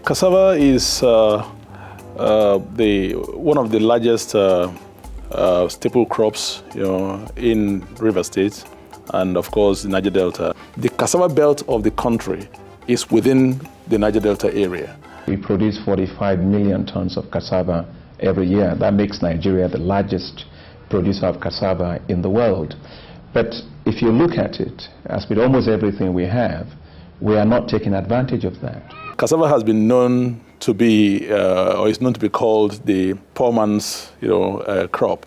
Cassava is one of the largest staple crops, in Rivers State and, of course, the Niger Delta. The cassava belt of the country is within the Niger Delta area. We produce 45 million tons of cassava every year. That makes Nigeria the largest producer of cassava in the world. But if you look at it, as with almost everything we have, we are not taking advantage of that. Cassava has been known to be, or is known to be called the poor man's, crop.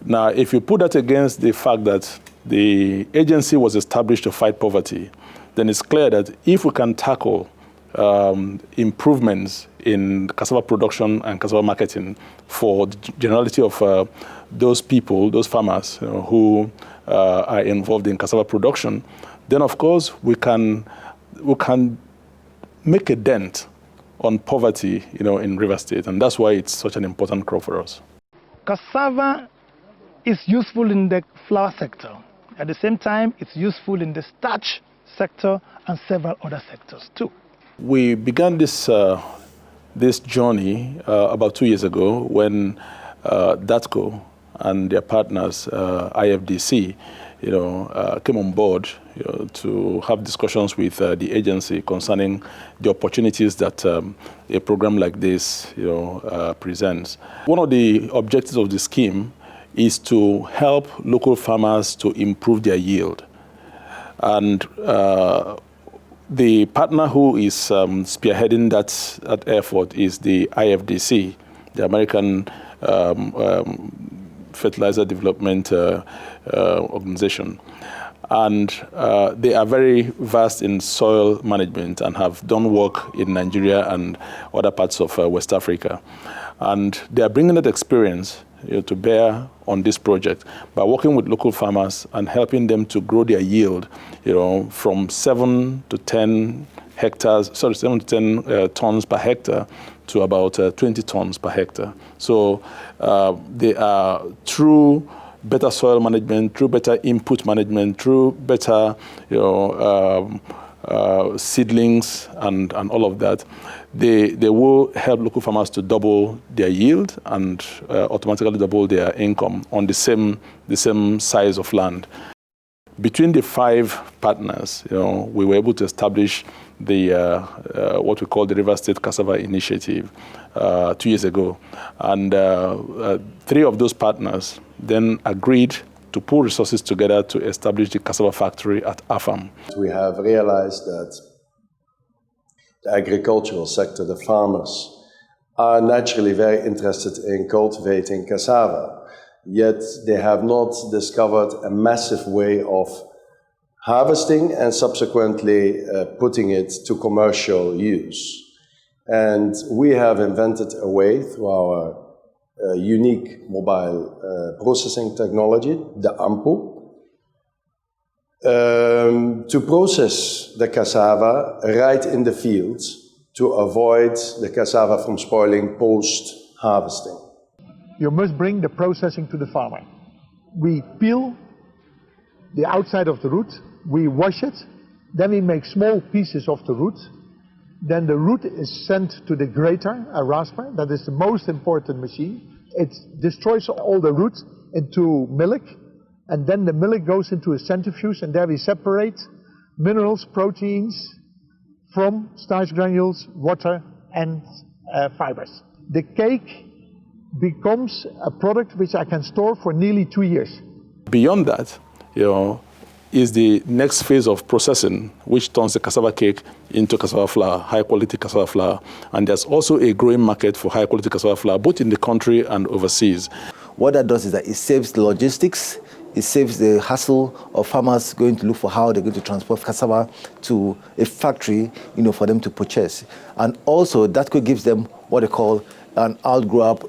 Now, if you put that against the fact that the agency was established to fight poverty, then it's clear that if we can tackle improvements in cassava production and cassava marketing for the generality of those people, those farmers who are involved in cassava production, then of course we can make a dent on poverty, in Rivers State, and that's why it's such an important crop for us. Cassava is useful in the flour sector. At the same time, it's useful in the starch sector and several other sectors too. We began this journey about 2 years ago when DATCO and their partners, IFDC, came on board to have discussions with the agency concerning the opportunities that a program like this presents. One of the objectives of the scheme is to help local farmers to improve their yield. And the partner who is spearheading that effort is the IFDC, the American Fertilizer Development Organization. And they are very vast in soil management and have done work in Nigeria and other parts of West Africa. And they are bringing that experience to bear on this project by working with local farmers and helping them to grow their yield, from 7 to 10 tons per hectare to about 20 tons per hectare. So they are through better soil management, through better input management, through better seedlings and all of that, they will help local farmers to double their yield and automatically double their income on the same size of land. Between the 5 partners, we were able to establish the what we call the Rivers State Cassava Initiative 2 years ago, and 3 of those partners then agreed to pool resources together to establish the cassava factory at Afam. We have realized that the agricultural sector, the farmers, are naturally very interested in cultivating cassava, yet they have not discovered a massive way of harvesting and subsequently putting it to commercial use. And we have invented a way through our unique mobile processing technology, the AMPO, to process the cassava right in the fields to avoid the cassava from spoiling post-harvesting. You must bring the processing to the farmer. We peel the outside of the root, we wash it, then we make small pieces of the root. Then the root is sent to the grater, a rasper, that is the most important machine. It destroys all the roots into milk, and then the milk goes into a centrifuge, and there we separate minerals, proteins from starch granules, water, and fibers. The cake becomes a product which I can store for nearly 2 years. Beyond that, is the next phase of processing, which turns the cassava cake into cassava flour, high-quality cassava flour. And there's also a growing market for high-quality cassava flour, both in the country and overseas. What that does is that it saves the logistics, it saves the hassle of farmers going to look for how they're going to transport cassava to a factory, for them to purchase. And also, that gives them what they call an a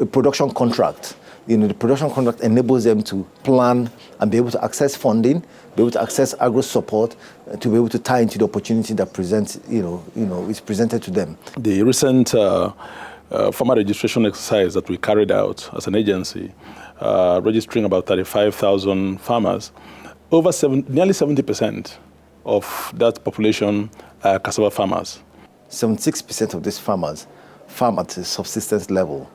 production contract. The production contract enables them to plan and be able to access funding, be able to access agro support, to be able to tie into the opportunity that presents, is presented to them. The recent farmer registration exercise that we carried out as an agency, registering about 35,000 farmers, nearly 70% of that population are cassava farmers. 76% of these farmers farm at a subsistence level,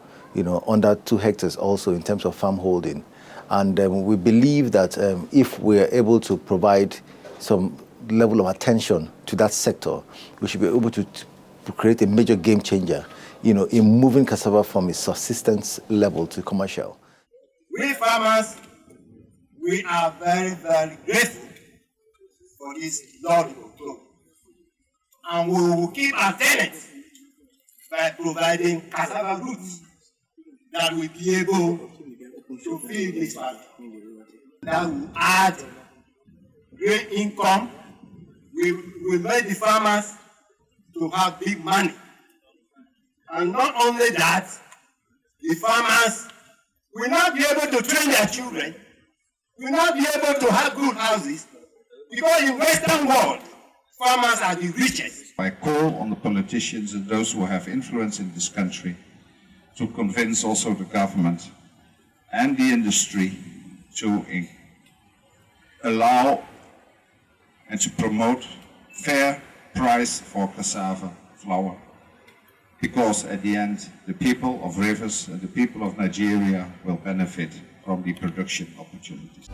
under 2 hectares also in terms of farm holding. And we believe that if we are able to provide some level of attention to that sector, we should be able to create a major game changer, in moving cassava from its subsistence level to commercial. We farmers, we are very, very grateful for this Lord of Glory. And we will keep our tenets by providing cassava roots that will be able to feed this family. That will add great income. We will make the farmers to have big money. And not only that, the farmers will not be able to train their children, will not be able to have good houses, because in the Western world, farmers are the richest. I call on the politicians and those who have influence in this country to convince also the government and the industry to allow and to promote fair price for cassava flour. Because at the end, the people of Rivers and the people of Nigeria will benefit from the production opportunities.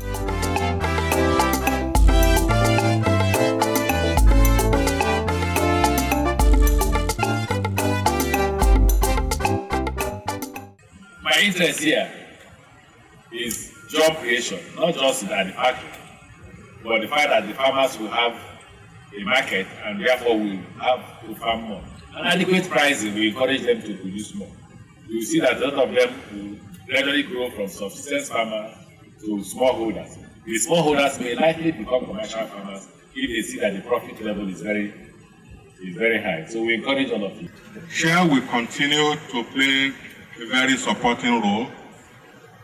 My interest here is job creation, not just at the factory, but the fact that the farmers will have a market and therefore will have to farm more. And adequate pricing will encourage them to produce more. You will see that a lot of them will gradually grow from subsistence farmers to smallholders. The smallholders may likely become commercial farmers if they see that the profit level is very high. So we encourage all of you. Share will continue to play a very supporting role.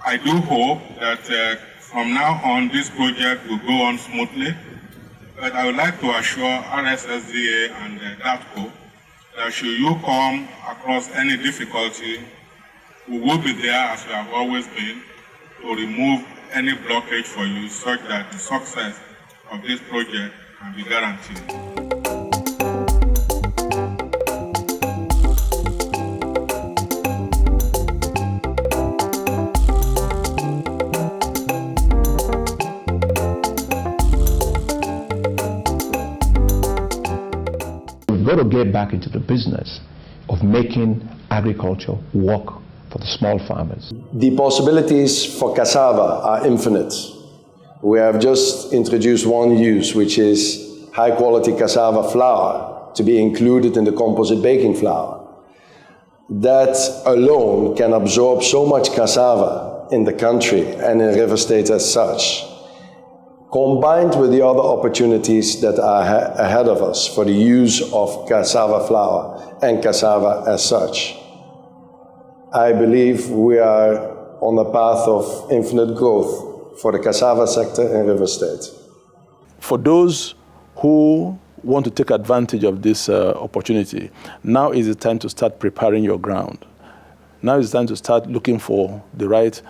I do hope that from now on this project will go on smoothly, but I would like to assure RSSDA and DATCO that should you come across any difficulty, we will be there as we have always been to remove any blockage for you such that the success of this project can be guaranteed. We've got to get back into the business of making agriculture work for the small farmers. The possibilities for cassava are infinite. We have just introduced one use, which is high-quality cassava flour to be included in the composite baking flour. That alone can absorb so much cassava in the country and in River State as such, combined with the other opportunities that are ahead of us for the use of cassava flour and cassava as such. I believe we are on a path of infinite growth for the cassava sector in River State. For those who want to take advantage of this opportunity, now is the time to start preparing your ground. Now is the time to start looking for the right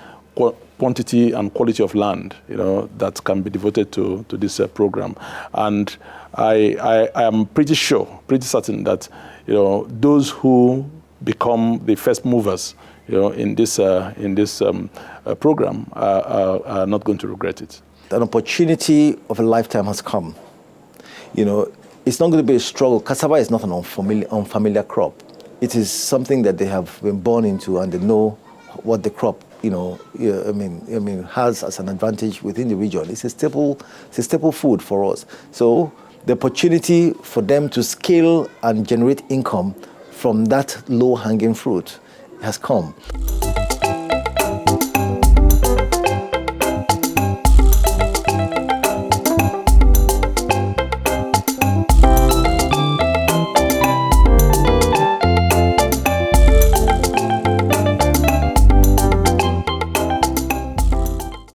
quantity and quality of land, that can be devoted to this program. And I am pretty certain that, those who become the first movers, in this program are not going to regret it. An opportunity of a lifetime has come. It's not going to be a struggle. Cassava is not an unfamiliar crop. It is something that they have been born into, and they know what the crop, has as an advantage within the region. It's a staple food for us. So the opportunity for them to scale and generate income from that low-hanging fruit has come.